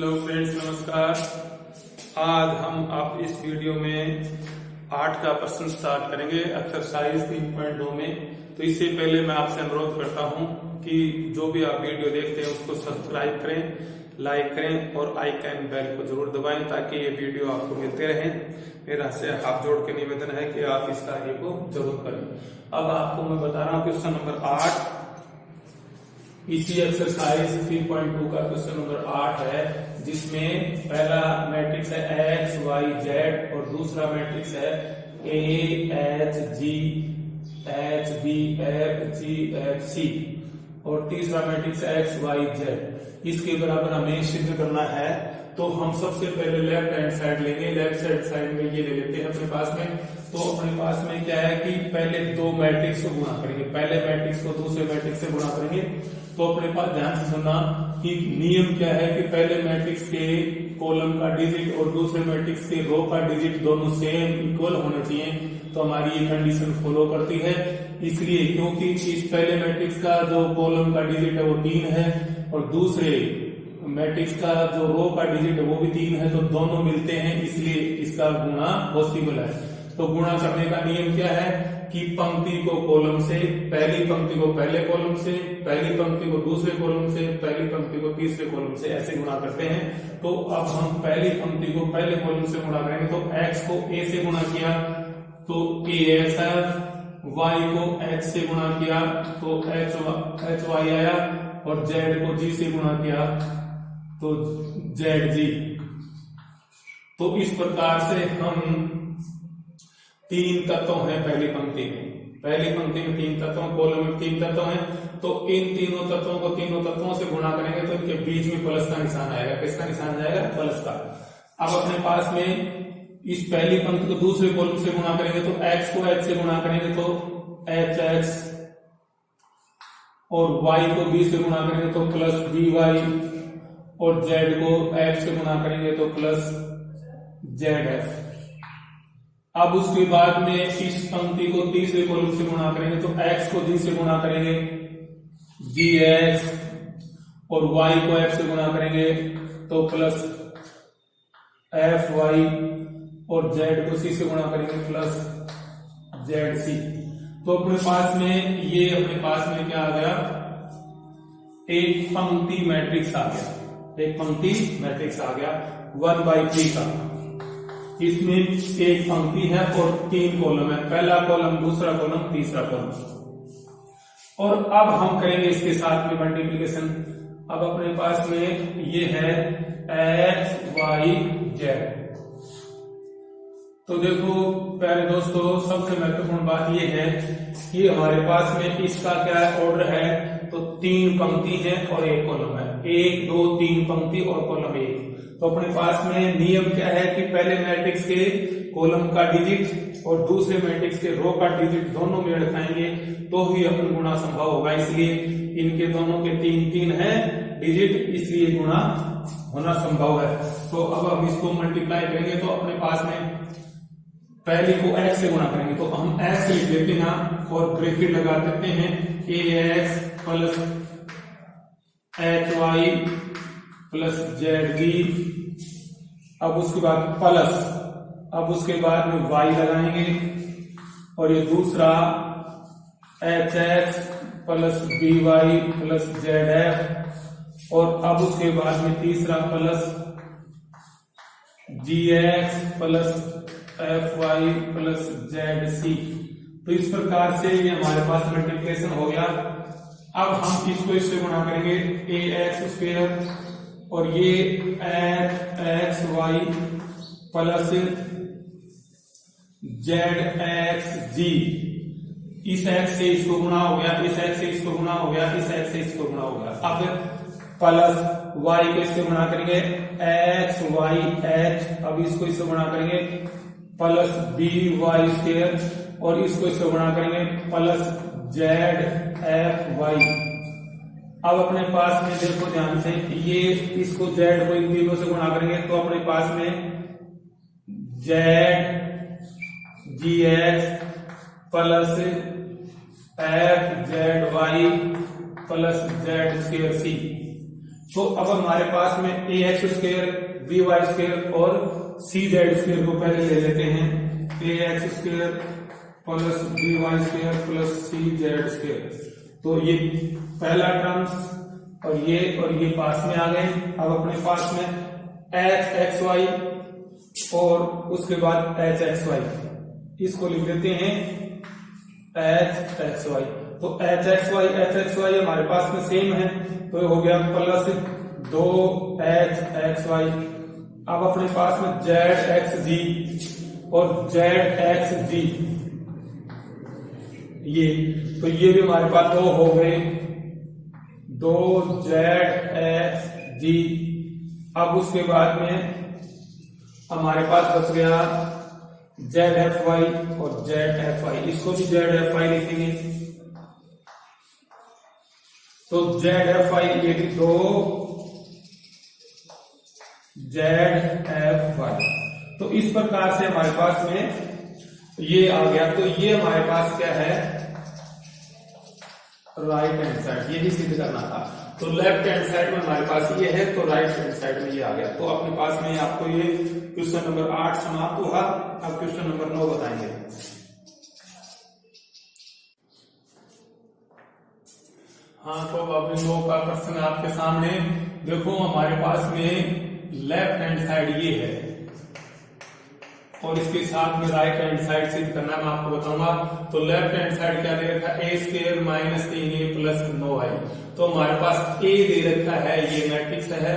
Hello friends, नमस्कार। आज हम आप इस वीडियो में 8 का प्रश्न स्टार्ट करेंगे एक्सरसाइज 3.2 में। तो इससे पहले मैं आपसे अनुरोध करता हूं कि जो भी आप वीडियो देखते हैं उसको सब्सक्राइब करें, लाइक करें और आइकन बेल को जरूर दबाएं ताकि ये वीडियो आपको मिलते रहें। मेरा से हाथ जोड़ के निवेदन है कि आप इस कार्य को जरूर करें। अब आपको मैं बता रहा हूँ क्वेश्चन नंबर 8 इसी एक्सरसाइज 3.2 का क्वेश्चन नंबर 8 है, जिसमें पहला मैट्रिक्स है एक्स वाई जेड और दूसरा मैट्रिक्स है A H G H B F G F C और तीसरा मैट्रिक्स एक्स वाई जेड। इसके बराबर हमें सिद्ध करना है। तो हम सबसे पहले लेफ्ट हैंड साइड लेंगे। लेफ्ट हैंड साइड में ये ले लेते हैं अपने पास में। तो अपने पास में क्या है कि पहले दो मैट्रिक्स को गुणा करेंगे, पहले मैट्रिक्स को दूसरे मैट्रिक्स से गुणा करेंगे। तो अपने पास ध्यान से सुनना कि नियम क्या है कि पहले मैट्रिक्स के कॉलम का डिजिट और दूसरे मैट्रिक्स के रो का डिजिट दोनों सेम इक्वल होने चाहिए। तो हमारी ये कंडीशन फॉलो करती है। इसलिए क्योंकि इस पहले मैट्रिक्स का जो कॉलम का डिजिट है वो 3 है और दूसरे मैट्रिक्स का जो रो का डिजिट है वो भी 3 है, तो दोनों मिलते हैं, इसलिए इसका गुणा पॉसिबल है। तो गुणा करने का नियम क्या है कि पंक्ति को कॉलम से, पहली पंक्ति को पहले कॉलम से, पहली पंक्ति को दूसरे कॉलम से, पहली पंक्ति को तीसरे कॉलम से, ऐसे गुणा करते हैं। तो अब हम पहली पंक्ति को पहले कॉलम से गुणा करेंगे। तो x को a से गुणा किया तो a ऐसा, y को h से गुणा किया तो h y आया और z को g से गुणा किया तो zg। तो इस प्रकार से हम 3 तत्व हैं पहली पंक्ति में। पहली पंक्ति में 3 तत्व, कॉलम में 3 तत्व हैं। तो इन तीनों तत्वों को तीनों तत्वों से गुणा करेंगे तो इनके बीच में प्लस का निशान आएगा। किसका निशान आएगा? प्लस का। अब अपने पास में इस पहली पंक्ति को दूसरे कॉलम से गुणा करेंगे तो x को h से गुणा करेंगे तो hx और y को b से गुणा करेंगे तो प्लस by और z को f से गुणा करेंगे तो प्लस zf। अब उसके बाद में इस पंक्ति को तीसरे कॉलम से गुणा करेंगे तो x को g से गुणा करेंगे gx और y को f से गुणा करेंगे तो प्लस fy और z को c से गुणा करेंगे प्लस zc। तो अपने पास में ये अपने पास में क्या आ गया? एक पंक्ति मैट्रिक्स आ गया। एक पंक्ति मैट्रिक्स आ गया 1/3 का। इसमें एक पंक्ति है और 3 कॉलम है, पहला कॉलम, दूसरा कॉलम, तीसरा कॉलम। और अब हम करेंगे इसके साथ में मल्टीप्लिकेशन। अब अपने पास में ये है x y z। तो देखो प्यारे दोस्तों, सबसे महत्वपूर्ण बात ये है कि हमारे पास में इसका क्या ऑर्डर है, तो 3 पंक्ति है और 1 कॉलम है। 1 2 3 पंक्ति और कॉलम 1। तो अपने पास में नियम क्या है कि पहले मैट्रिक्स के कॉलम का डिजिट और दूसरे मैट्रिक्स के रो का डिजिट दोनों मेल खाएंगे तो ही अपन गुणा संभव होगा। इसलिए इनके दोनों के 3 है डिजिट, इसलिए गुणा होना संभव है। तो अब हम इसको मल्टीप्लाई करेंगे तो अपने पास में पहली को x से गुणा करेंगे तो हम x लिख देते हैं और ब्रैकेट लगा देते हैं ax plus hy plus zg। अब उसके बाद प्लस, अब उसके बाद में y लगाएंगे और ये दूसरा hx plus by plus zf और अब उसके बाद में तीसरा plus gx plus fy plus zc। तो इस प्रकार से ये हमारे पास मल्टीप्लिकेशन हो गया। अब हम इसको इससे गुणा करेंगे ax स्क्वायर और ये xy प्लस zxg। इस x से इसको गुणा हो गया, इस x से इसको गुणा हो गया, इस x से इसको गुणा हो गया। अब प्लस y को इससे गुणा करेंगे xyh। अब इसको इससे गुणा करेंगे प्लस by स्क्वायर और इसको इससे गुणा करेंगे प्लस zfy। अब अपने पास में देखो ध्यान से, ये इसको z को इन तीनों से गुणा करेंगे तो अपने पास में z gx plus f z y plus z square c। तो अब हमारे पास में a x square, b y square और सी जेड स्क्वायर को पहले ले लेते हैं। A x square plus b y square plus c z square. तो ये पहला टर्म्स और ये पास में आ गए। अब अपने पास में एच एक्स वाई और उसके बाद एच एक्स वाई, इसको लिख देते हैं एच एक्स वाई। तो एच एक्स वाई हमारे पास में सेम है, तो हो गया प्लस 2HXY। अब अपने पास में ZXG और ZXG, ये भी हमारे पास दो हो गए, 2ZXG। अब उसके बाद में हमारे पास बच गया ZFY और ZFI, इसको भी ZFI लिखेंगे। तो ZFI ये भी दो ZFY। तो इस प्रकार से हमारे पास में ये आ गया। तो ये हमारे पास क्या है, राइट हैंड साइड, यही सिद्ध करना था। तो लेफ्ट हैंड साइड में हमारे पास ये है, तो राइट हैंड साइड में ये आ गया। तो अपने पास में आपको ये क्वेश्चन नंबर 8 समाप्त हुआ। अब क्वेश्चन नंबर 9 बताएंगे। हाँ, तो अब 9 का प्रश्न आपके सामने। देखो हमारे पास में लेफ्ट हैंड साइड ये है और इसके साथ में राइट हैंड साइड सिद्ध करना मैं आपको बताऊंगा। तो लेफ्ट हैंड साइड क्या दे रखा है, a square minus 3a plus 9i। तो हमारे पास a दे रखा है, ये मैट्रिक्स है,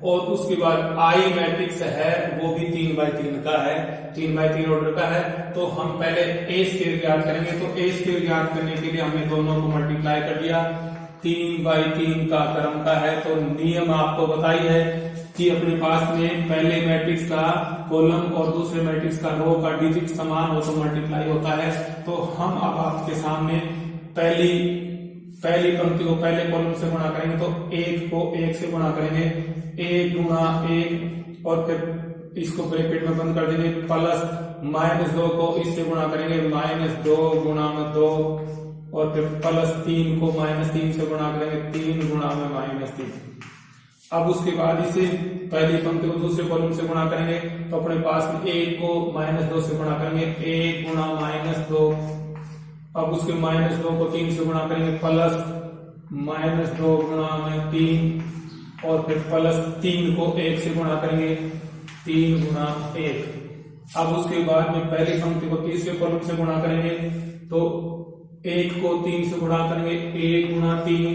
और उसके बाद i मैट्रिक्स है, वो भी 3x3 का है, 3x3 ऑर्डर का है। तो हम पहले a स्क्वायर ज्ञात करेंगे। तो a स्क्वायर ज्ञात करने के लिए हमने दोनों को मल्टीप्लाई कर दिया, 3x3 का क्रम का है। तो नियम आपको बताई है कि अपने पास में पहले मैट्रिक्स का कॉलम और दूसरे मैट्रिक्स का रो का डिजिट समान हो तो मल्टीप्लाई होता है। तो हम अब आपके सामने पहली पंक्ति को पहले कॉलम से गुणा करेंगे। तो 1 को 1 से गुणा करेंगे, 1 गुणा 1, और फिर इसको ब्रैकेट में बंद कर देंगे, प्लस -2 को इससे गुणा करेंगे, -2 गुणा में 2, और फिर प्लस 3 को -3 से गुणा करेंगे, 3 गुणा में -3। अब उसके बाद इसे पहली पंक्ति को दूसरे कॉलम से गुणा करेंगे। तो अपने पास में 1 को -2 से गुणा करेंगे, 1 गुणा -2। अब उसके -2 को 3 से गुणा करेंगे, प्लस -2 गुणा में 3, और फिर प्लस 3 को 1 से गुणा करेंगे, 3 गुणा 1। अब उसके बाद में पहली पंक्ति को तीसरे कॉलम से गुणा करेंगे। तो 1 को 3 से गुणा करेंगे, 1 गुणा 3,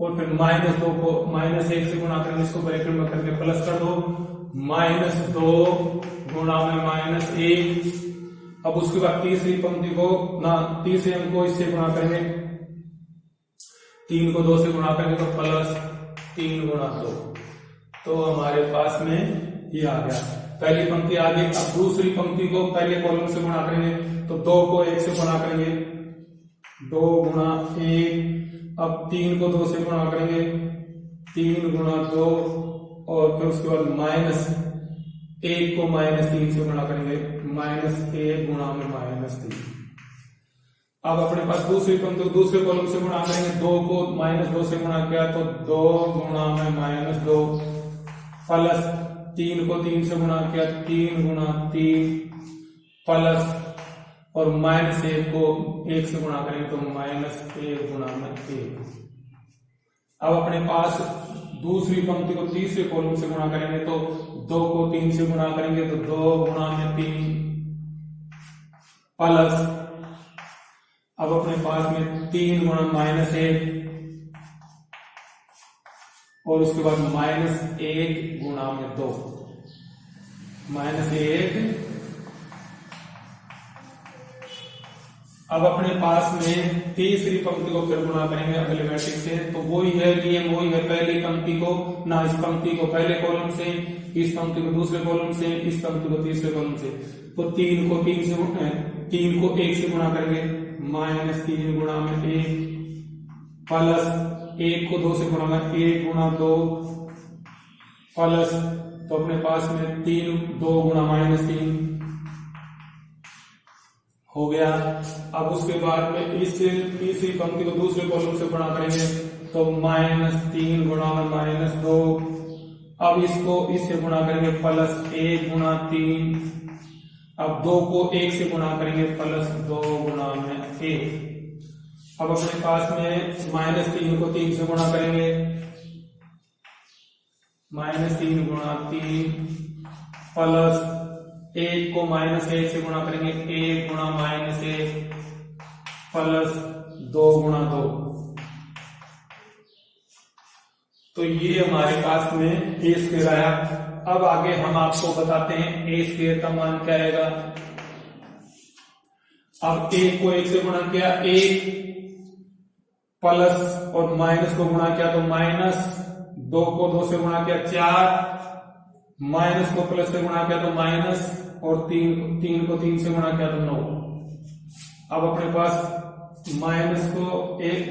और फिर -2 को -1 से गुणा करेंगे, इसको ब्रैकेट में करके प्लस कर दो, -2 गुणा में -1। अब उसके बाद तीसरी पंक्ति को तीसरे अंक को इससे गुणा करेंगे, 3 को 2 से गुणा करेंगे, तो प्लस 3 गुणा 2। तो हमारे पास में ये आ गया, पहली पंक्ति आ गई। अब दूसरी पंक्ति को पहले कॉलम से गुणा करेंगे। तो 2 को 1 से गुणा करेंगे, 2 गुणा 1। अब 3 को 2 से गुणा करेंगे, 3 गुणा 2, और फिर उसके बाद -1 को -3 से गुणा करेंगे, -1 गुणा में -3। अब अपने पास दूसरी पंक्ति को दूसरे कॉलम से गुणा करेंगे। 2 को -2 से गुणा किया, तो 2 गुणा में -2, प्लस 3 को 3 से गुणा किया, 3 गुणा 3, प्लस, और -1 को 1 से गुणा करेंगे, तो -1 गुणा में 1। अब अपने पास दूसरी पंक्ति को तीसरे कॉलम से गुणा करेंगे। तो 2 को 3 से गुणा करेंगे, तो 2 गुणा में 3, प्लस, अब अपने पास में 3 गुणा -1, और उसके बाद -1 गुणा में 2, -1। अब अपने पास में तीसरी पंक्ति को फिर गुणा करेंगे अगले मैट्रिक्स से। तो वही है नियम, वही है, पहली पंक्ति को इस पंक्ति को पहले कॉलम से, इस पंक्ति को दूसरे कॉलम से, इस पंक्ति को तीसरे कॉलम से। तो 3 को 1 से गुणा करेंगे, -3 गुणा में 1, प्लस 1 को 2 से गुणा करेंगे, 1 गुणा 2, प्लस, तो अपने पास में 2 गुणा -3 हो गया। अब उसके बाद में इस तीसरी पंक्ति को दूसरे कॉलम से गुणा करेंगे, तो -3 गुणा में -2। अब इसको इससे गुणा करेंगे +1 गुणा 3। अब 2 को 1 से गुणा करेंगे +2 गुणा में 1। अब अपने पास में -3 को 3 से गुणा करेंगे, -3 गुणा 3 प्लस 1 को -1 से गुणा करेंगे, 1 गुणा -1 प्लस 2 गुणा 2। तो ये हमारे पास में ए स्क्वायर आया। अब आगे हम आपको बताते हैं ए स्क्वायर का मान क्या आएगा। अब 1 को 1 से गुणा किया, 1 प्लस और माइनस को गुणा किया तो माइनस, 2 को 2 से गुणा किया 4, माइनस को प्लस से गुणा किया तो माइनस, और 3 को 3 से गुणा किया तो 9। अब अपने पास माइनस को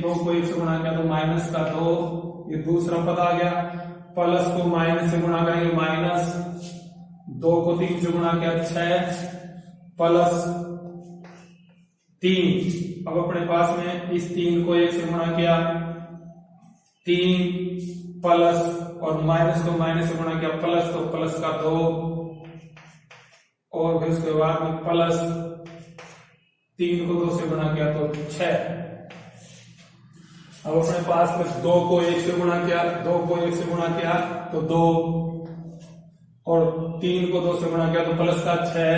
2 को 1 से गुणा किया तो माइनस का 2, ये दूसरा पद आ गया। प्लस को माइनस से गुणा करेंगे माइनस, 2 को 3 से गुणा किया 6 प्लस 3। अब अपने पास में इस 3 को 1 से गुणा किया 3 प्लस, और माइनस को माइनस से गुणा किया प्लस, तो प्लस का 2, और फिर उसके बाद में प्लस 3 को 2 से गुणा किया तो 6। अब अपने पास में 2 को 1 से गुणा किया, 2 को 1 से गुणा किया तो 2, और 3 को 2 से गुणा किया तो प्लस का 6,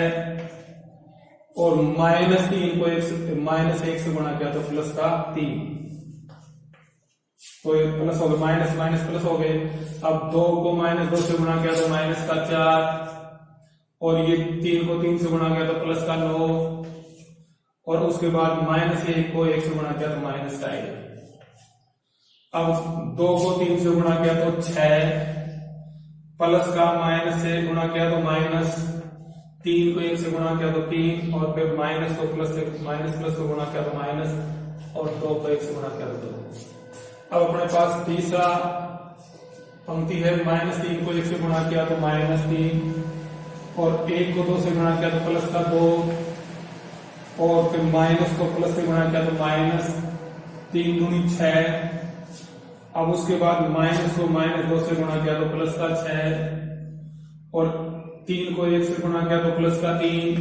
और -3 को 1 से गुणा किया तो प्लस का 3। तो ये प्लस हो गए, माइनस माइनस प्लस हो गए। अब 2 को -2 से गुणा किया तो माइनस का 4, और ये 3 को 3 से गुणा किया तो प्लस का 9, और उसके बाद -1 को 1 से गुणा किया तो माइनस का 1। अब 2 को 3 से गुणा किया तो 6, प्लस का माइनस से गुणा किया तो माइनस, 3 को 1 से गुणा किया तो 3, और फिर माइनस को प्लस से प्लस को गुणा किया तो माइनस, और 2 को 1 से गुणा किया तो 2। अब अपने पास तीसरा पंक्ति है, -3 को 1 से गुणा किया तो -3, और 1 को 2 से गुणा किया तो प्लस का 2, और फिर माइनस को प्लस से गुणा किया तो माइनस, 3 दूनी 6। अब उसके बाद माइनस को -2 से गुणा किया तो प्लस का 6, और 3 को 1 से गुणा किया तो प्लस का 3,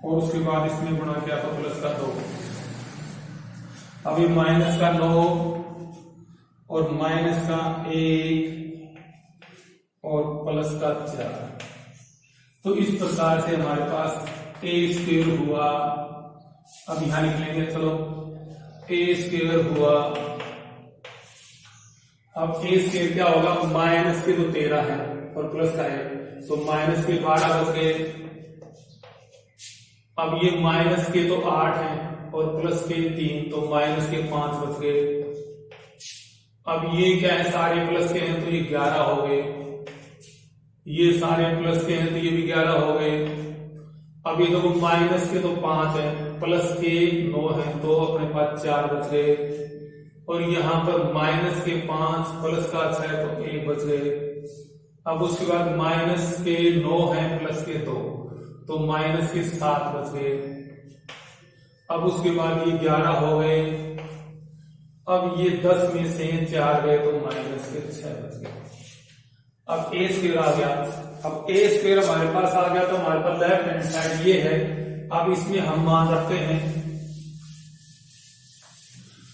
और उसके बाद इसमें गुणा किया तो प्लस का 2। अभी माइनस का 9, और माइनस का 1, और प्लस का 4। तो इस प्रकार से हमारे पास ए स्क्वायर हुआ। अब यहां लिखेंगे, चलो ए स्क्वायर हुआ। अब ए स्क्वायर क्या होगा, माइनस के तो 13 है और प्लस का है, तो माइनस के 12 बच गए। अब ये माइनस के तो 8 है और प्लस के 3, तो माइनस के 5 बच गए। अब ये क्या है, सारे प्लस के हैं तो ये 11 हो गए, ये सारे प्लस के हैं तो ये भी 11 हो गए। अब ये देखो माइनस के तो 5 है, प्लस के 9 है, तो अपने पास 4 बच गए, और यहां पर माइनस के 5 प्लस का 6 तो 1 बच गए। अब उसके बाद माइनस के 9 है प्लस के 2, तो माइनस के 7 बच गए। अब उसके बाद ये 11 हो गए। अब ये 10 में से 4 गए तो माइनस के 6 बच गए। अब ए स्क्वायर आ गया। अब ए स्क्वायर हमारे पास आ गया तो हमारे पास लेफ्ट हैंड साइड ये है। अब इसमें हम मान रखते हैं,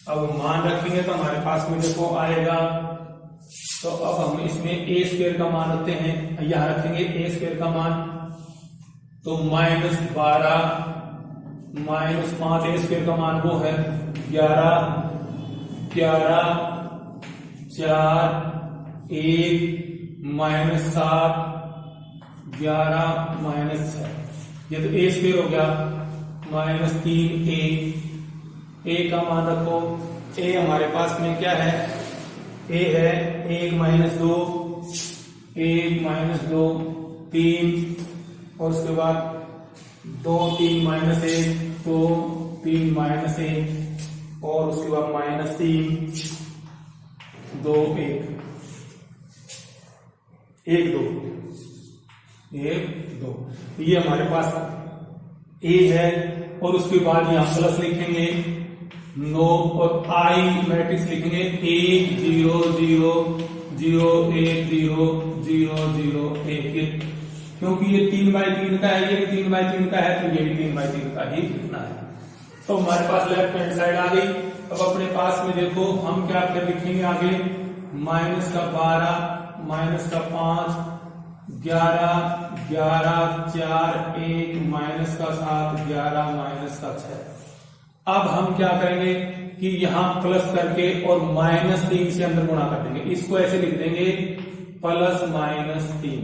अब मान रखेंगे तो हमारे पास में देखो आएगा, तो अब हम इसमें ए स्क्वायर का मान रखते हैं, यहां रखेंगे ए स्क्वायर का मान, तो -12 -5 ए स्क्वायर का मान वो है 11 11 4 1 -7 11 -6, ये तो ए स्क्वायर हो गया। -3 ए का मान रखो। ए हमारे पास में क्या है, ए है 1 -2 1 -2 3, और उसके बाद 2 3 -1 2 3 -1, और उसके बाद -3 2 1 1 2 1 2, ये हमारे पास ए है। और उसके बाद यहां प्लस लिखेंगे, 9 और आई मैट्रिक्स लिखेंगे 1 0 0 0 1 0 0 0 1 क्योंकि ये 3x3 का है, ये भी 3x3 का है, तो ये भी 3x3 का ही लिखना है। तो हमारे पास लेफ्ट हैंड साइड आ गई। अब अपने पास में देखो हम क्या क्या लिखेंगे आगे, माइनस का 12 माइनस का 5 11 11 4 1 माइनस का 7 11 माइनस का 6। अब हम क्या करेंगे कि यहां प्लस करके और -3 से अंदर गुणा कर देंगे, इसको ऐसे लिख देंगे प्लस -3।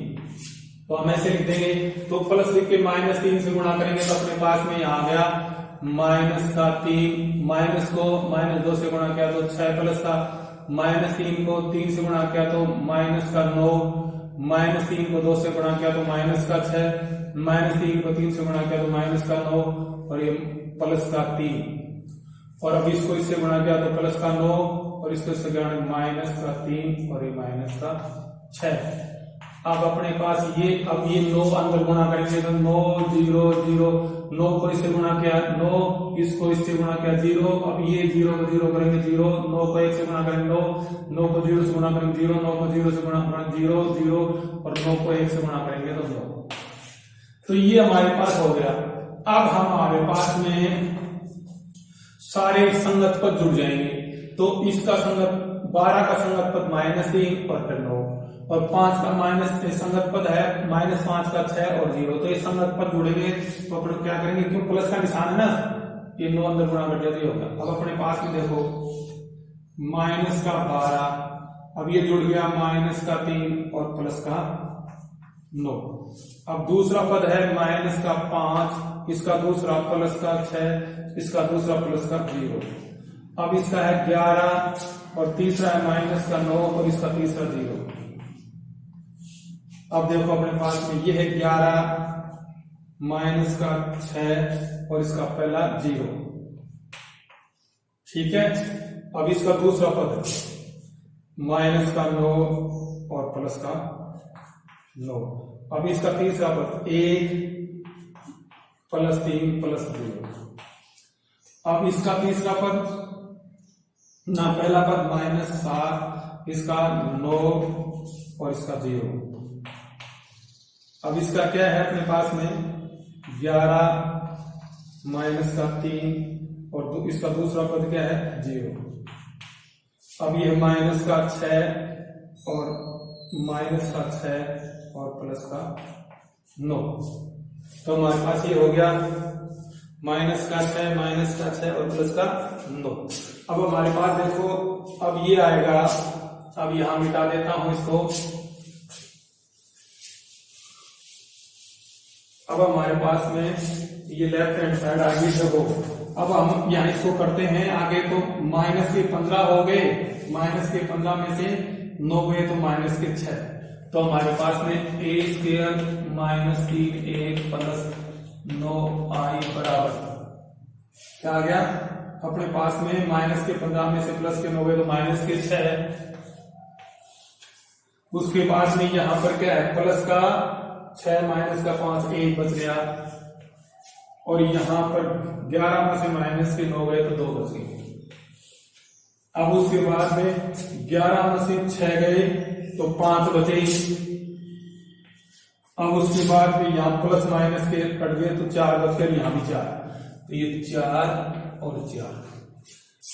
तो हम ऐसे लिख देंगे, तो प्लस लिख के -3 से गुणा करेंगे तो अपने पास में यहां आ गया माइनस का 3, माइनस को -2 से गुणा किया तो 6 प्लस का -3 को 3 से गुणा किया तो माइनस का 9, -3 को 2 से गुणा किया तो माइनस का 6, -3 को 3 से गुणा किया तो माइनस का 9 और ये प्लस का 3, और अब इसको इससे गुणा किया तो प्लस का 9 और इसको इससे गुणा माइनस का 3 और ये माइनस का 6। अब अपने पास ये, अब ये 9 अंदर गुणा करेंगे तो 9 0 0 9 को इससे गुणा किया 9, इसको इससे गुणा किया 0, अब ये 0 को 0 करेंगे 0, 9 को 1 से गुणा करेंगे 9, 9 को 0 से गुणा करेंगे 0, 9 को 0 से गुणा करेंगे 0 0 और 9 को 1 से गुणा करेंगे तो 9। तो ये हमारे पास हो गया। अब हमारे पास में सारे संगत पद जुड़ जाएंगे, तो इसका संगत 12 का संगत पद -3 और फिर 9 और 5 का माइनस संगत पद है -5 का 6 और 0, तो ये संगत पद जुड़ेंगे। तो अपन क्या करेंगे, क्यों प्लस का निशान है ना, ये 9 अंदर गुणा कर दिया तो ये होगा। अब अपने पास में देखो माइनस का 12, अब ये जुड़ गया माइनस का 3 और प्लस का 9। अब दूसरा पद है माइनस का 5, इसका दूसरा प्लस का 6, इसका दूसरा प्लस का 0। अब इसका है 11 और तीसरा है माइनस का 9 और इसका तीसरा 0। अब देखो अपने पास में ये है 11 माइनस का 6 और इसका पहला 0, ठीक है। अब इसका दूसरा पद माइनस का 9 और प्लस का 9। अब इसका तीसरा पद 1 प्लस 3 प्लस 0। अब इसका तीसरा पद ना, पहला पद -7, इसका 9 और इसका 0। अब इसका क्या है अपने पास में 11 माइनस का 3 और इसका दूसरा पद क्या है 0। अब ये माइनस का 6 और माइनस का 6 और प्लस का 9। तो हमारे पास ये हो गया माइनस का 6 माइनस का 6 और प्लस का 9। अब हमारे पास देखो, अब ये आएगा, अब यहां मिटा देता हूं इसको। अब हमारे पास में ये लेफ्ट हैंड साइड आ गई। देखो अब हम यहाँ इसको करते हैं आगे, तो माइनस के 15 हो गए, माइनस के 15 में से 9 गए तो माइनस के 6। तो हमारे पास में a² -3a प्लस 9i बराबर क्या आ गया अपने पास में, माइनस के 15 में से प्लस के 9 गए तो माइनस के 6। उसके पास में यहां पर क्या है, प्लस का 6 माइनस का 5 1 बच गया, और यहां पर 11 में से माइनस के 9 गए तो 2 बच गए। अब उसके बाद में 11 में से 6 गए तो 5 बचे। अब उसके बाद में यहां प्लस माइनस के कट गए तो 4 बच गए, यहां भी 4, तो ये 4 और 4।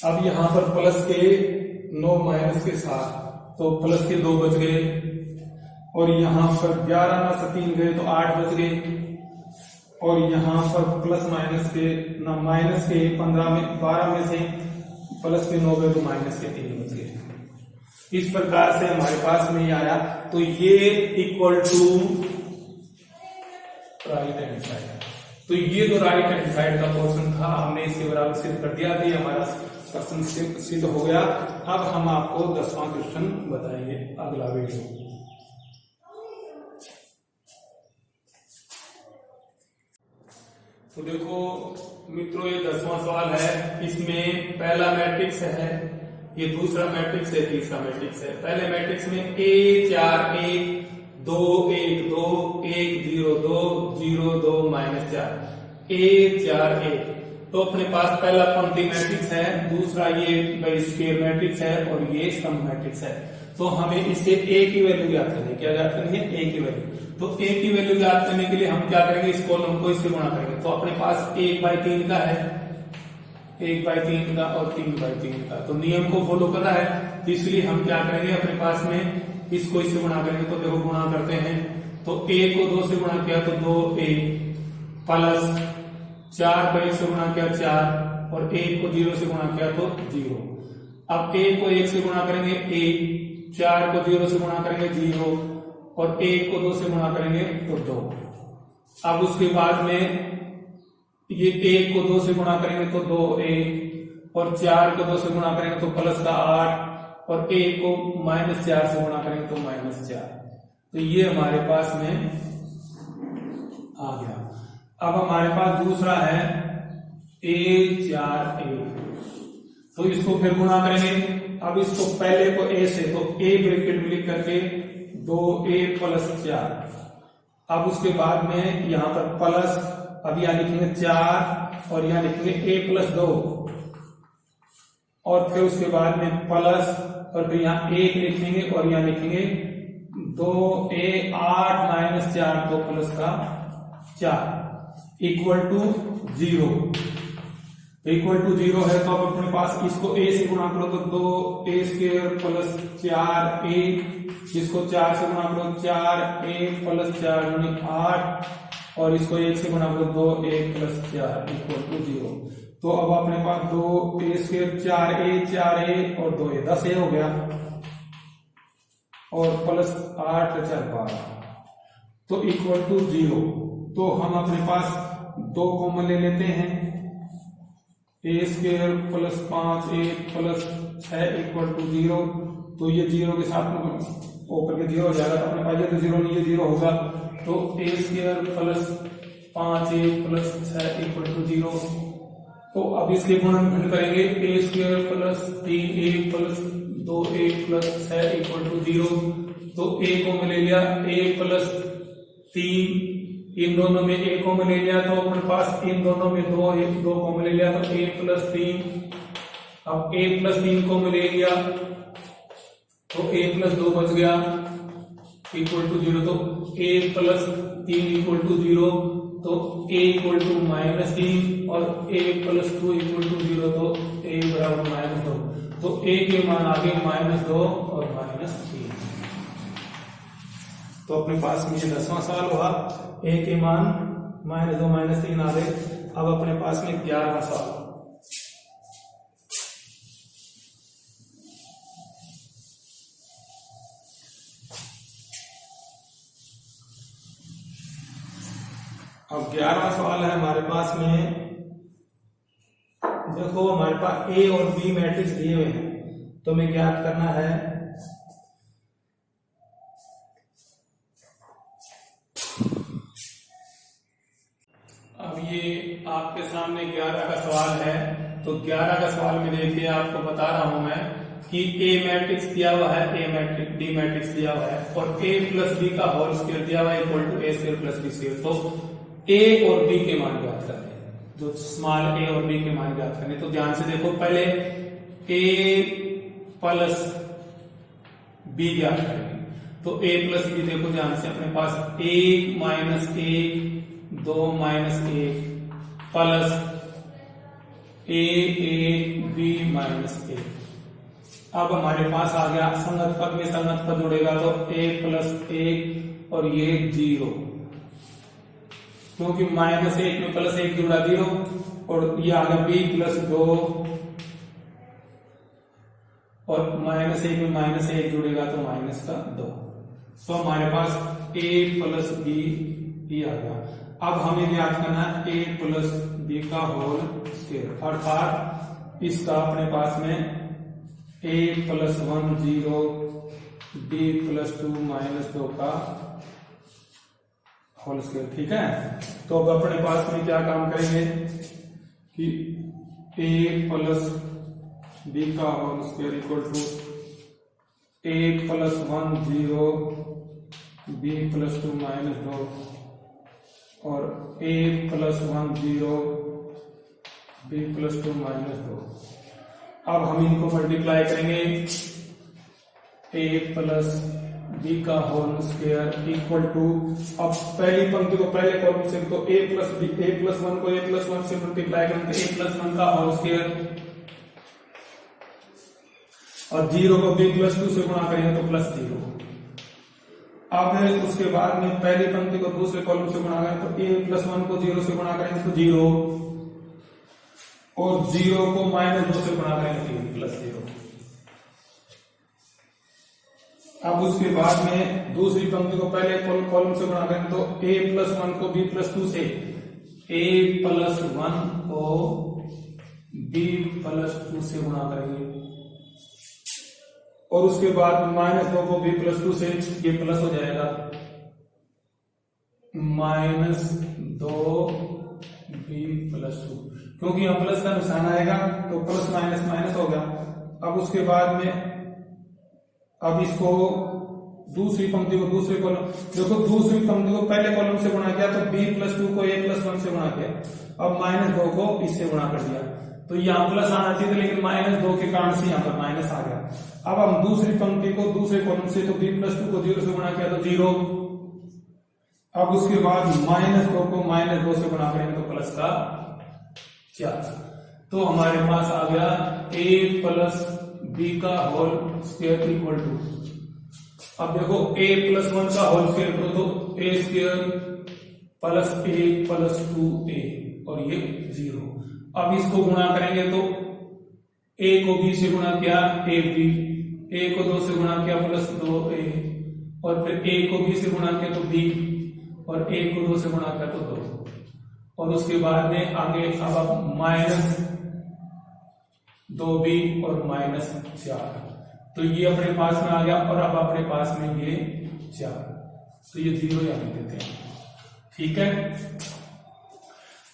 अब यहां पर प्लस के 9 माइनस के 7 तो प्लस के 2 बच गए, और यहां पर 11 में से 3 गए तो 8 बच गए, और यहां पर प्लस माइनस के ना माइनस के 12 में से प्लस के 9 गए तो माइनस के 3 बच गए। इस प्रकार से हमारे पास में आया, तो ये equal to right hand side. तो ये जो राइट हैंड साइड का पोर्शन था हमने इसके बराबर सिद्ध कर दिया, तो हमारा क्वेश्चन सिद्ध हो गया। अब हम आपको 10वां क्वेश्चन बताएंगे अगला वीडियो। तो देखो मित्रों, ये 10वां सवाल है, इसमें पहला मैट्रिक्स है, ये दूसरा मैट्रिक्स है, तीसरा मैट्रिक्स है। पहले मैट्रिक्स में A4 1 2 1 2 1 0 2 0 2 -4 A4 1। तो अपने पास पहला पंक्ति मैट्रिक्स है, दूसरा ये स्क्वायर मैट्रिक्स है और ये स्तंभ मैट्रिक्स है। तो हमें इससे ए की वैल्यू ज्ञात करनी है। क्या ज्ञात करनी है? ए की वैल्यू। तो ए की वैल्यू ज्ञात करने के लिए हम क्या करेंगे, इस कॉलम को इससे गुणा करेंगे। तो अपने पास 1/3 का है, 1/3 का और 3/3 का, तो नियम को फॉलो करना है। तो इसलिए हम क्या करेंगे, अपने पास में इसको इससे गुणा करेंगे। तो देखो गुणा करते हैं, तो a को 2 से गुणा किया तो 2a प्लस 4 को 1 से गुणा किया 4 और 1 को 0 से गुणा किया तो 0। अब a को 1 से गुणा करेंगे a, 4 को 0 से गुणा करेंगे 0 और 1 को 2 से गुणा करेंगे तो 2। अब उसके बाद में ये 1 को 2 से गुणा करेंगे तो 2a और 4 को 2 से गुणा करेंगे तो प्लस का 8 और 1 को -4 से गुणा करेंगे तो -4। तो ये हमारे पास में आ गया। अब हमारे पास दूसरा है a4a, तो इसको फिर गुणा करेंगे। अब इसको पहले को a से, तो a ब्रैकेट में लिख करके 2a प्लस 4। अब उसके बाद में यहां पर प्लस, अब यहां लिखेंगे 4 और यहां लिखेंगे a प्लस 2 और फिर उसके बाद में प्लस और फिर यहां 1 लिखेंगे और यहां लिखेंगे 2a 8 - 4 2 प्लस का 4 इक्वल टू 0। इक्वल टू 0 है तो अब अपने पास इसको a से गुणा करो तो 2a² प्लस 4a, इसको 4 से गुणा करो 4a प्लस 4 यानी 8 और इसको 1 से गुणा करो 2a प्लस 4 इक्वल टू 0। तो अब अपने पास 2a² 4a और 2a 10a हो गया और प्लस 8 4 12 तो इक्वल टू 0। तो हम अपने पास 2 कॉमन ले लेते हैं, a² plus 5a plus 6 equal to 0। तो ये 0 के साथ में ऊपर के 0 हो जाएगा, तो अपने पास ये तो 0 नहीं, ये 0 होगा। तो a² plus 5a plus 6 equal to 0। तो अब इसके गुणनखंड करेंगे, a² plus 3a plus 2a plus 6 equal to 0। तो a को मैं ले लिया a प्लस 3, इन दोनों में a को मैं ले लिया तो अपने पास इन दोनों में 2 को मैं ले लिया तो a प्लस 3। अब a प्लस 3 को मैं ले लिया तो a प्लस 2 बच गया इक्वल टू 0। तो a प्लस 3 इक्वल टू 0, तो a इक्वल टू -3 और a प्लस 2 इक्वल टू 0, तो a बराबर -2। तो a के मान आ गए -2 और -3। तो अपने पास में ये 10वां सवाल हुआ, a के मान -2 -3 आ गए। अब अपने पास में 11वां सवाल। अब 11वां सवाल है हमारे पास में, देखो हमारे पास a और b मैट्रिक्स दिए हुए हैं, तो हमें ज्ञात करना है अब ये आपके सामने 11 का सवाल है। तो 11 का सवाल में देखिए आपको बता रहा हूं मैं कि a मैट्रिक्स दिया हुआ है, a मैट्रिक्स d मैट्रिक्स दिया हुआ है और a प्लस b का होल स्क्वायर दिया हुआ है equal to a² plus b²। तो a और b के मान ज्ञात करने हैं, जो स्मॉल a और b के मान ज्ञात करने। तो ध्यान से देखो, पहले a प्लस b ज्ञात करेंगे। तो a प्लस b देखो ध्यान से, अपने पास 1 - 1 2 - 1 प्लस a b -1। अब हमारे पास आ गया संगत पद में संगत पद जुड़ेगा तो a प्लस 1 और ये 0, क्योंकि -1 में प्लस 1 जुड़ा 0 और ये आ गया b प्लस 2 और -1 में -1 जुड़ेगा तो -2। तो हमारे पास a प्लस b ये आ गया। अब हमें ज्ञात करना है a प्लस b का होल स्क्वायर, अर्थात इसका अपने पास में a प्लस 1 0 b प्लस 2 -2 का होल स्क्वायर। ठीक है, तो अब अपने पास में क्या काम करेंगे कि a प्लस b का whole square equal to a plus 1 0 b plus 2 -2 और a plus 1 0 B plus 2 minus 2। अब हम इनको मल्टीप्लाई करेंगे, ए प्लस बी का होल स्क्वायर इक्वल टू, अब पहली पंक्ति को पहले कॉलम से तो ए प्लस 1 को a प्लस 1 से मल्टीप्लाई करेंगे तो a प्लस 1 का होल स्क्वायर, और 0 को b प्लस 2 से गुणा करेंगे तो प्लस 0। अब उसके बाद में पहली पंक्ति को दूसरे कॉलम से गुणा करें तो a प्लस 1 को 0 से गुणा करेंगे तो 0, और 0 को माइनस 2 से गुणा करेंगे तो प्लस 0। अब उसके बाद में दूसरी पंक्ति को पहले कॉलम से गुणा करें तो a प्लस 1 को b प्लस 2 से, a प्लस 1 को b प्लस 2 से गुणा करेंगे, और उसके बाद माइनस 2 को b प्लस 2 से, ये प्लस हो जाएगा, माइनस 2 b प्लस 2, क्योंकि यहाँ प्लस का निशान आएगा तो प्लस माइनस माइनस हो गया। अब उसके बाद में अब इसको दूसरी पंक्ति को दूसरे कॉलम, देखो दूसरी पंक्ति को पहले कॉलम से गुणा किया तो b प्लस 2 को a प्लस 1 से गुणा किया, अब माइनस 2 को इससे गुणा कर दिया, तो यहाँ प्लस आना चाहिए था लेकिन माइनस 2 के कारण से यहाँ पर माइनस आ गया। अब हम दूसरी पंक्ति को दूसरे कॉलम से तो b प्लस 2 को 0 से गुणा किया तो 0, अब उसके बाद माइनस 2 को माइनस 2 से गुणा करेंगे तो प्लस का 4, तो हमारे पास आ गया a प्लस b का होल स्क्वायर इक्वल टू, अब देखो a प्लस 1 का होल स्क्वायर करो तो a square plus a plus 2a, और ये 0। अब इसको गुणा करेंगे तो a को b से गुणा किया ab, a को 2 से गुणा किया प्लस 2a, और फिर a को b से गुणा किया तो b, और a को 2 से गुणा किया तो 2, और उसके बाद में आगे अब माइनस 2b और माइनस 4, तो ये अपने पास में आ गया, और अब अपने पास में ये 4, तो ये 0 यहाँ लिख देते हैं, ठीक है।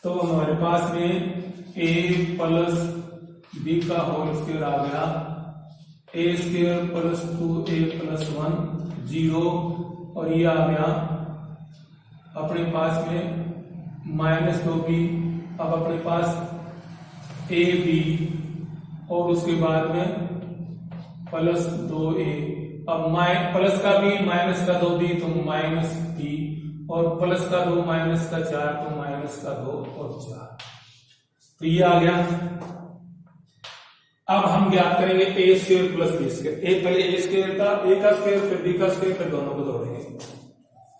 तो हमारे पास में a प्लस b का होल स्क्वायर आ गया, a square plus 2a plus 1 0, और ये आ गया अपने पास में माइनस 2b, अब अपने पास ab, और उसके बाद में प्लस 2a, अब प्लस का b माइनस का 2b तो माइनस b, और प्लस का 2 माइनस का 4 तो माइनस का 2 और 4, तो ये आ गया। अब हम ज्ञात करेंगे a square plus b square, पहले a स्क्वायर था, a का स्क्वायर फिर b का स्क्वायर, फिर दोनों को जोड़ेंगे।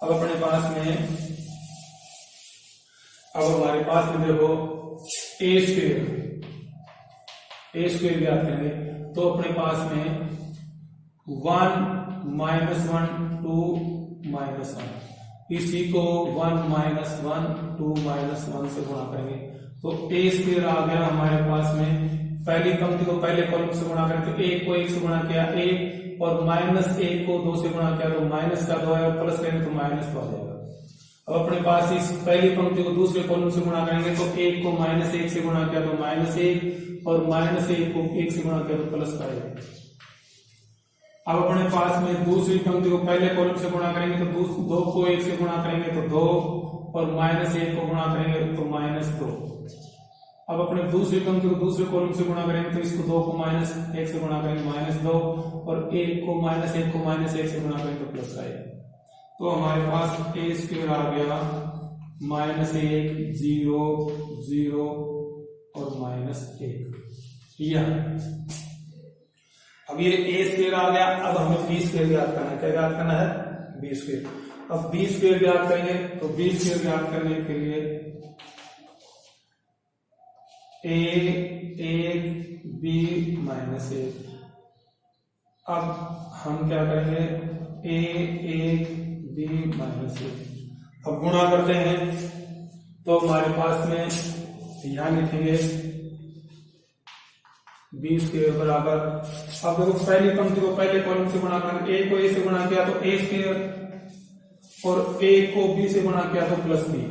अब अपने पास में, अब हमारे पास में देखो a स्क्वायर ज्ञात करेंगे तो अपने पास में 1 माइनस 1 2 माइनस 1, इसी को 1 माइनस 1 2 माइनस 1 से गुणा करेंगे तो a स्क्वायर आ गया हमारे पास में। पहली पंक्ति को पहले कॉलम से गुणा करें तो 1 को 1 से गुणा किया 1, और माइनस 1 को 2 से गुणा किया तो माइनस का 2 है, और प्लस करेंगे तो माइनस 2 आ जाएगा। अब अपने पास इस पहली पंक्ति को दूसरे कॉलम से गुणा करेंगे तो 1 को माइनस 1 से गुणा किया तो माइनस 1, और माइनस 1 को 1 से गुणा किया तो प्लस का 1। अब अपने पास में दूसरी पंक्ति को पहले कॉलम से गुणा करेंगे तो 2 को 1 से गुणा करेंगे तो 2, और माइनस 1 को गुणा करेंगे तो माइनस 2। अब अपने दूसरी पंक्ति को दूसरे कॉलम से गुणा करेंगे तो इसको 2 को माइनस 1 से गुणा करेंगे माइनस 2, और 1 को माइनस 1 से गुणा करेंगे तो प्लस का 1। तो हमारे पास a स्क्वायर आ गया माइनस 1 0 0 और माइनस 1, अब ये a स्क्वायर आ गया। अब हमें b स्क्वायर ज्ञात करना है, क्या ज्ञात करना है? b square. अब b स्क्वायर ज्ञात करेंगे तो b स्क्वायर ज्ञात करने के लिए a1 b माइनस 1, अब हम क्या करेंगे a1 b माइनस 1, अब गुणा करते हैं तो हमारे पास में यहां लिखेंगे b स्क्वायर बराबर, अब देखो पहली पंक्ति को पहले कॉलम से गुणा करेंगे, a को a से गुणा किया तो a स्क्वायर, और a को b से गुणा किया तो प्लस b।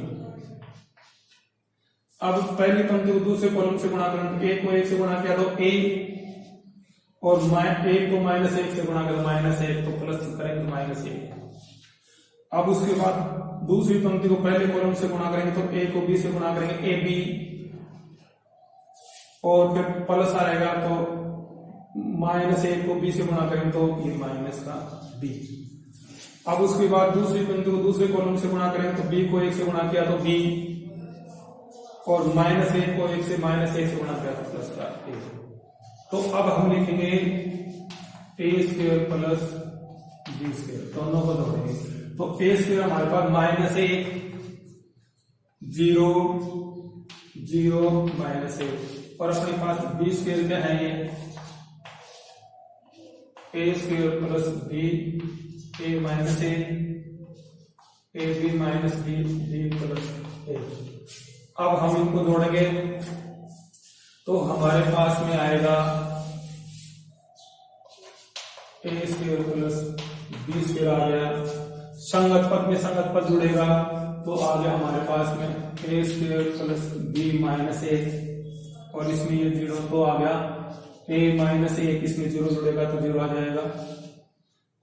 अब पहली पंक्ति को दूसरे कॉलम से गुणा करेंगे, a को 1 से गुणा किया तो a, और a को माइनस 1 से गुणा करें माइनस 1 तो प्लस करेंगे माइनस 1। अब उसके बाद दूसरी पंक्ति को पहले कॉलम से गुणा करेंगे तो a को b से गुणा करेंगे ab, और फिर प्लस आएगा तो -1 को b से गुणा करें तो ये माइनस का b। अब उसके बाद दूसरी बिंदु को दूसरे कॉलम से गुणा करें तो b को 1 से गुणा किया तो b, और -1 को 1 से गुणा किया तो प्लस का a। तो अब हम लिखेंगे a² प्लस b², दोनों को जोड़ेंगे तो a² हमारे पास -1 0 0 -1, और अपने पास b² क्या है ये a² plus b a minus a b minus b plus a। अब हम इनको जोड़ेंगे तो हमारे पास में आएगा a² प्लस b² आ गया, संगत पद में संगत पद जुड़ेगा तो आ गया हमारे पास में a² plus b minus a, और इसमें ये 0 तो आ गया a माइनस 1, इसमें 0 जुड़ेगा तो 0 आ जाएगा,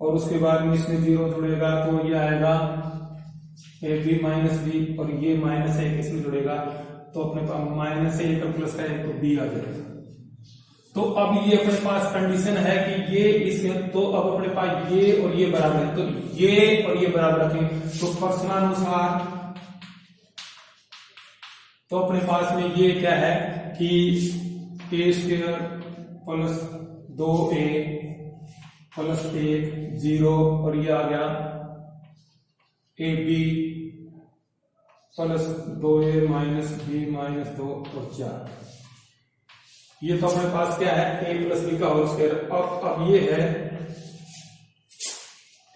और उसके बाद में इसमें 0 जुड़ेगा तो ये आएगा ए बी माइनस बी, और ये -1 इसमें जुड़ेगा तो अपने पास -1 और प्लस का 1 तो b आ जाएगा। तो अब ये अपने पास कंडीशन है कि ये इसमें, तो अब अपने पास ये और ये बराबर है, तो ये और ये बराबर रखें तो प्रश्नानुसार तो अपने पास में ये क्या है कि a² प्लस 2a प्लस 1 0, और ये आ गया ab plus 2a minus b minus 2 और 4। ये तो अपने पास क्या है a प्लस b का होल स्क्वायर। अब ये है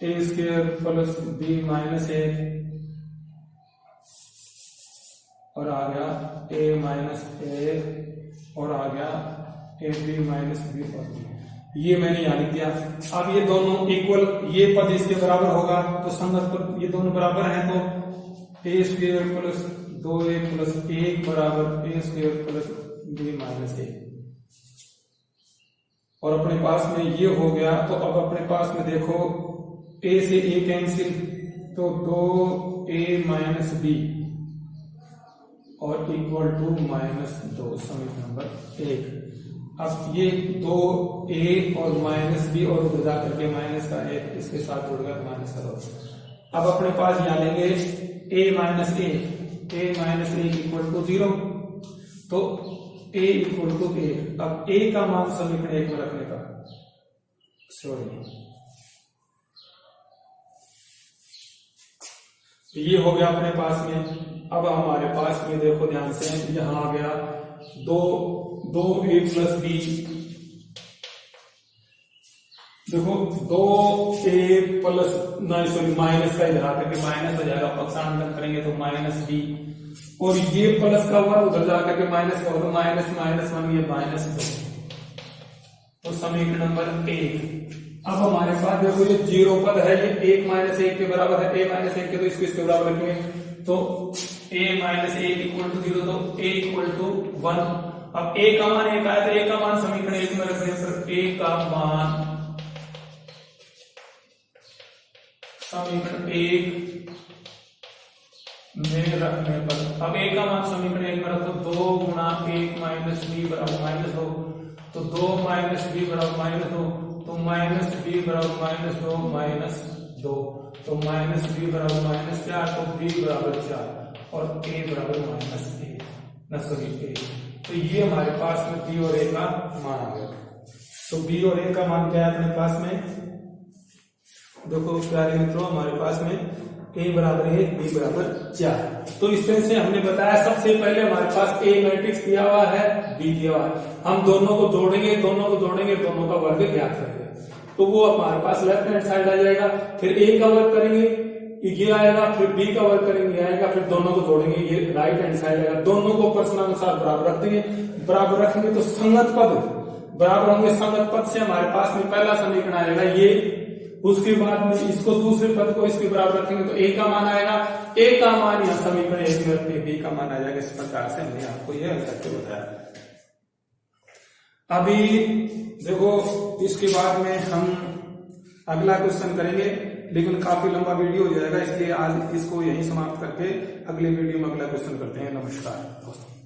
a² प्लस b माइनस 1, और आ गया a माइनस a, और आ गया ab माइनस b और b। ये मैंने यहां लिख दिया। अब ये दोनों इक्वल, ये पद इसके बराबर होगा तो संगत पद ये दोनों बराबर हैं तो a² प्लस 2a प्लस 1 बराबर a² प्लस b माइनस 1, और अपने पास में ये हो गया। तो अब अपने पास में देखो a से a कैंसिल तो 2a माइनस b और इक्वल टू -2, समीकरण नंबर 1। अब ये 2a और -b और उधर जा करके माइनस का 1 इसके साथ जुड़ गया -2। अब अपने पास यहाँ लेंगे a minus a equal to 0, तो a इक्वल टू 1। अब a का मान समीकरण 1 में रखने का, ये हो गया अपने पास में। अब हमारे पास में देखो ध्यान से, यहां आ गया 2a प्लस b, देखो 2a प्लस माइनस का इधर आकर के माइनस हो जाएगा, पक्षांतर करेंगे तो -b, और ये प्लस का हुआ उधर जाकर के माइनस का होगा -1, ये -2, तो समीकरण नंबर 1। अब हमारे पास देखो ये 0 पद है, ये 1 के बराबर है, a -1 के, तो इसको इसके बराबर रखेंगे तो a -1 इक्वल टू 0, तो a इक्वल टू 1। अब a का मान 1 आया तो a का मान समीकरण 1 में रखने पर a का मान समीकरण 1 में रखने पर, अब a का मान समीकरण 1 में रखो 2 गुणा 1 माइनस b बराबर -2, तो 2 माइनस b बराबर -2, तो -b बराबर -2 तो -b बराबर -4, तो b बराबर 4 और a बराबर -1, तो ये हमारे पास में b और a का मान आ गया। तो b और a का मान क्या है अपने पास में, देखो प्यारे मित्रों हमारे पास में a बराबर 1 b बराबर 4। तो इस तरह से हमने बताया, सबसे पहले हमारे पास a मैट्रिक्स दिया हुआ है, b दिया हुआ है, हम दोनों को जोड़ेंगे, दोनों का वर्ग ज्ञात करेंगे, तो वो हमारे पास लेफ्ट हैंड साइड आ जाएगा। फिर a का वर्ग करेंगे ये आएगा, फिर b का वर्ग करेंगे ये आएगा, फिर दोनों को जोड़ेंगे ये राइट हैंड साइड आएगा। दोनों को प्रश्नानुसार बराबर रख देंगे, बराबर रखेंगे तो संगत पद बराबर होंगे। संगत पद से हमारे पास में पहला समीकरण आएगा ये, उसके बाद में इसको दूसरे पद को इसके बराबर रखेंगे तो a का मान आएगा, a का मान यहाँ समीकरण 1 में रखते b का मान आ जाएगा। इस प्रकार से हमने आपको यह करके बताया। अभी देखो इसके बाद में हम अगला क्वेश्चन करेंगे, लेकिन काफी लंबा वीडियो हो जाएगा, इसलिए आज इसको यहीं समाप्त करके अगले वीडियो में अगला क्वेश्चन करते हैं। नमस्कार दोस्तों।